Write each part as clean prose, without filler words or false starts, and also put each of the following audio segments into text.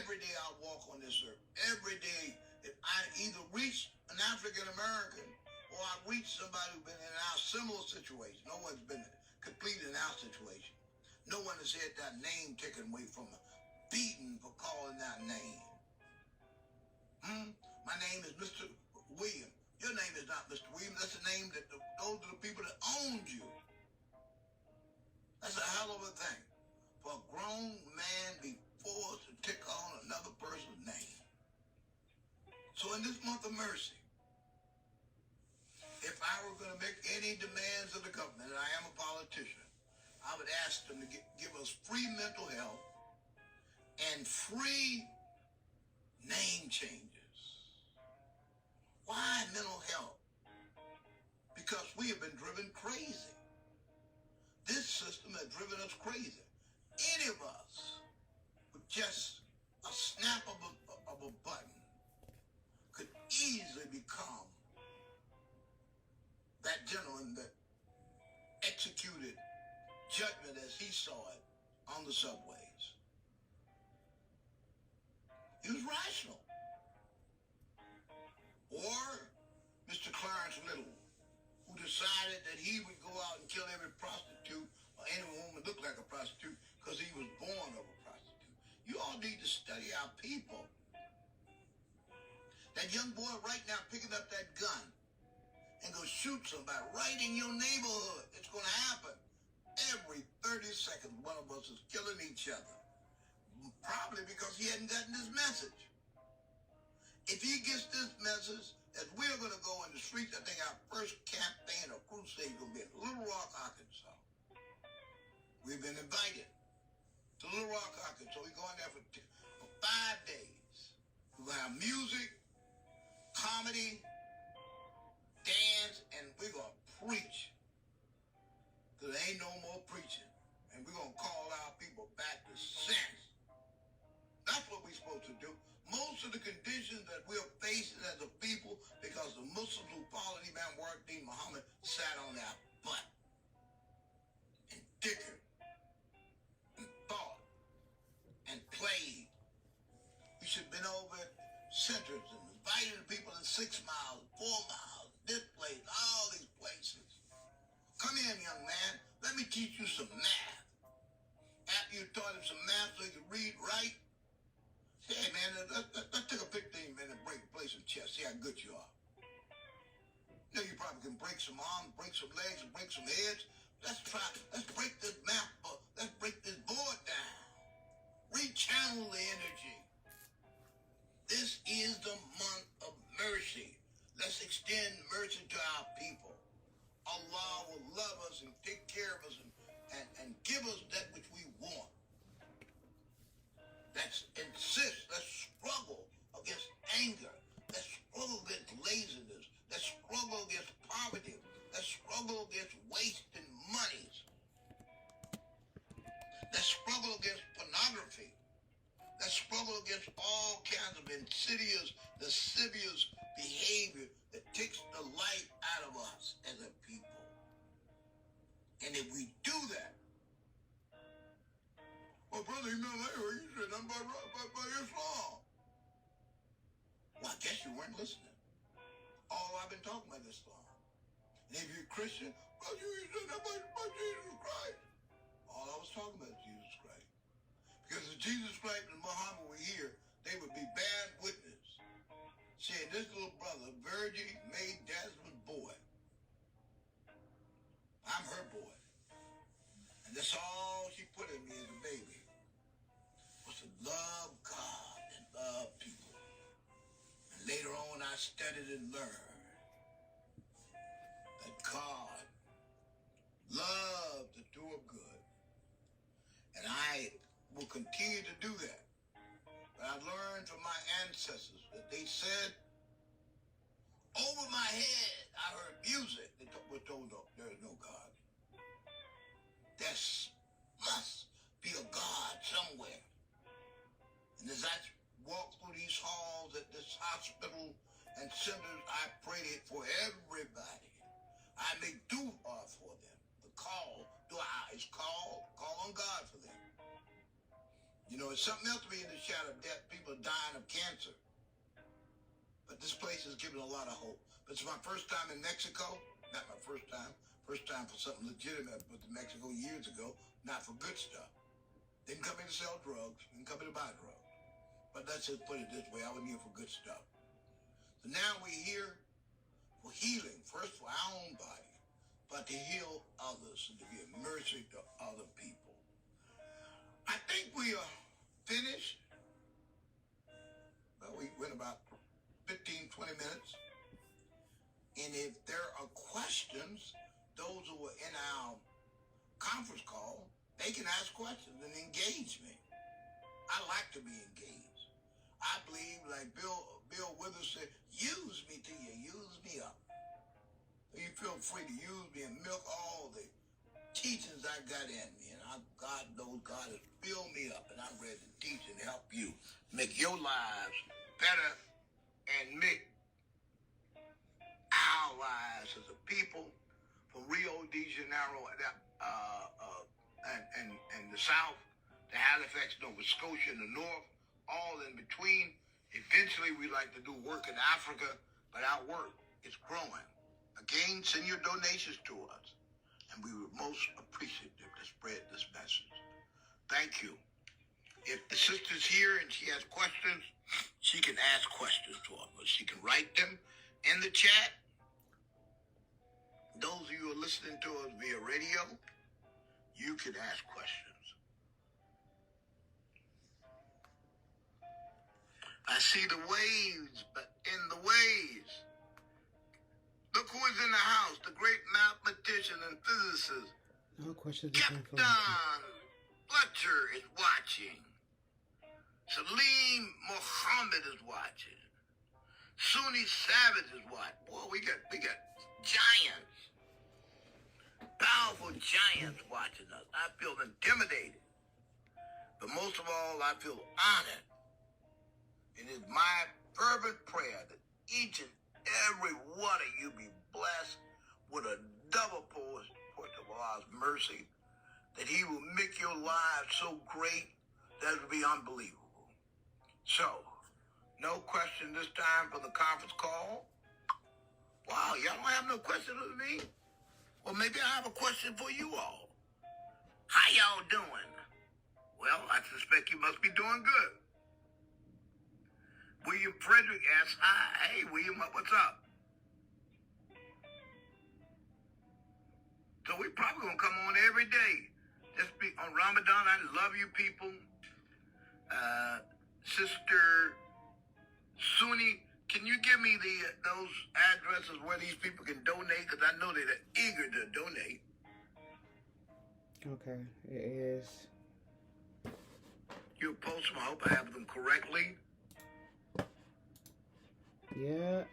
every day I walk on this earth, every day, if I either reach an African American or I reach somebody who's been in our similar situation, no one's been completed in our situation. No one has had that name taken away from them, beaten for calling that name. My name is Mr. William. Your name is not Mr. William. That's the name that those are the people that owned you. That's a hell of a thing for a grown man be forced to take on another person's name. So in this month of mercy, if I were going to make any demands of the government, and I am a politician, I would ask them to give us free mental health and free name changes. Why mental health? Because we have been driven crazy. This system has driven us crazy. Any of us, with just a snap of a button, could easily become that gentleman that executed judgment as he saw it on the subways. He was rational. Or Mr. Clarence Little, who decided that he would go out and kill every prostitute or any woman that looked like a prostitute because he was born of a prostitute. You all need to study our people. That young boy right now picking up that gun and go shoot somebody right in your neighborhood. It's going to happen. Every 30 seconds, one of us is killing each other. Probably because he hadn't gotten this message. If he gets this message, as we're going to go in the streets, I think our first campaign or crusade is going to be in Little Rock, Arkansas. We've been invited to Little Rock, Arkansas. We're going there for 5 days. We're going to have music, comedy, dance, and we're going to preach. Because there ain't no more preaching. And we're going to call our people back to sense. That's what we're supposed to do. Most of the conditions that we're facing as a people, because the Muslims who followed Imam Mohammed sat on their butt and dickered and thought and played. We should have been over at centers and invited the people in 6 miles, 4 miles, this place, all these places. Come in, young man. Let me teach you some math. After you taught him some math so he could read, write, say, hey, man, let's take a 15-minute break, play some chess, see how good you are. You know, you probably can break some arms, break some legs, and break some heads. Let's break this math, let's break this board down. Rechannel the energy. This is the month of mercy. Let's extend mercy to our people. Allah will love us and take care of us and give us that which we want. Let's insist, let's struggle against anger. Let's struggle against laziness. Let's struggle against poverty. Let's struggle against wasting monies. Let's struggle against pornography. Let's struggle against all kinds of insidious, lascivious behavior that takes the life out of us as a people. And if we do that, well, brother, you know, you said nothing about Islam. Well, I guess you weren't listening. All I've been talking about is Islam. And if you're a Christian, well, you said nothing about Jesus Christ. All I was talking about is Jesus Christ. Because if Jesus Christ and Muhammad were here, they would be bad witness. Saying this little brother, virgin, made Jasmine's boy. I'm her boy. And that's all she put in me as a baby, was to love God and love people. And later on, I studied and learned that God loves the doer of good. And I will continue to do that. But I learned from my ancestors that they said, over my head, I heard music that was told there is no God. There must be a God somewhere. And as I walk through these halls at this hospital and centers, I pray for everybody. I make dua for them. The call, dua is call on God for them. You know, it's something else to be in the shadow of death. People are dying of cancer. But this place is giving a lot of hope. But it's my first time in Mexico. Not my first time. First time for something legitimate. But in Mexico years ago, not for good stuff. Didn't come in to sell drugs. Didn't come in to buy drugs. But let's just put it this way. I was here for good stuff. So now we're here for healing. First for our own body. But to heal others and to give mercy to other people. I think we are finished. Well, we went about 15, 20 minutes. And if there are questions, those who were in our conference call, they can ask questions and engage me. I like to be engaged. I believe, like Bill Withers said, use me till you use me up. So you feel free to use me and milk all the teachings I got in me. And God knows God has filled me up, and I'm ready to teach and help you make your lives better and make our lives as a people from Rio de Janeiro and the south to Halifax, Nova Scotia in the north, all in between. Eventually, we like to do work in Africa, but our work is growing. Again, send your donations to us, and we were most appreciative to spread this message. Thank you. If the sister's here and she has questions, she can ask questions to us. She can write them in the chat. Those of you who are listening to us via radio, you can ask questions. I see the waves, but in the waves. Look who is in the house, the great mathematician and physicist. No questions. Captain Fletcher is watching. Salim Mohammed is watching. Sunni Savage is watching. Boy, we got giants. Powerful giants watching us. I feel intimidated. But most of all, I feel honored. It is my fervent prayer that each and every one of you be blessed with a double portion of Allah's mercy, that he will make your lives so great that it will be unbelievable. So, no question this time for the conference call. Wow, y'all don't have no questions for me? Well, maybe I have a question for you all. How y'all doing? Well, I suspect you must be doing good. William Frederick asks, hi. Hey, William, what's up? So we probably going to come on every day. Just be on Ramadan. I love you people. Sister Sunni, can you give me those addresses where these people can donate? Because I know they're eager to donate. Okay, it is. You'll post them. I hope I have them correctly. Yeah.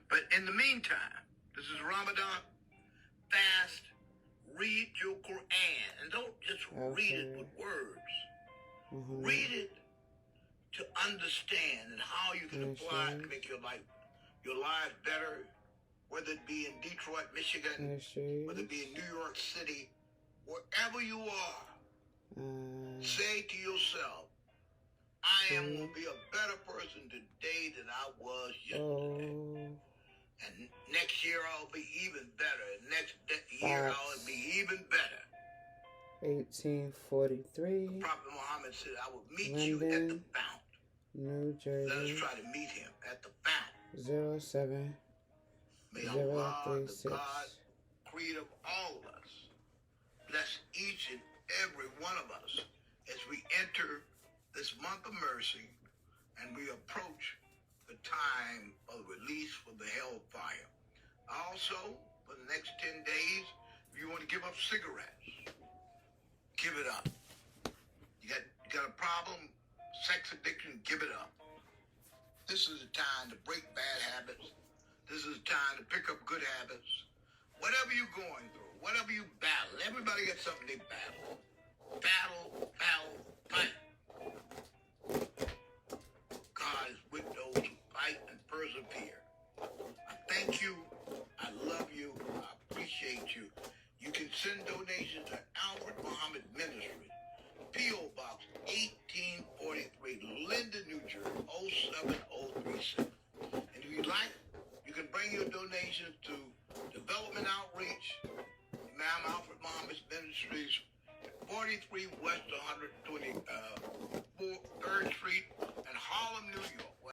But in the meantime, this is Ramadan. Fast. Read your Quran. And don't just read it with words. Mm-hmm. Read it to understand and how you can apply it to make your life better, whether it be in Detroit, Michigan, whether it be in New York City, wherever you are. Say to yourself, I am going to be a better person today than I was yesterday. And next year I'll be even better. And next year I'll be even better. 1843. Prophet Mohammed said, I will meet London, you at the fountain. New Jersey. Let us try to meet him at the fountain. 07 May Allah, 036. the God, creator of all of us, bless each and every one of us as we enter this month of mercy and we approach the time of release from the hellfire. Also, for the next 10 days, if you want to give up cigarettes, give it up. You got a problem, sex addiction, give it up. This is the time to break bad habits. This is the time to pick up good habits. Whatever you're going through, whatever you battle, everybody got something they battle. Battle, fight. God is with those who fight and persevere. I thank you. I love you. I appreciate you. You can send donations to Alfred Mohammed Ministry, P.O. Box 8 place, 43 West 120 3rd Street in Harlem, New York.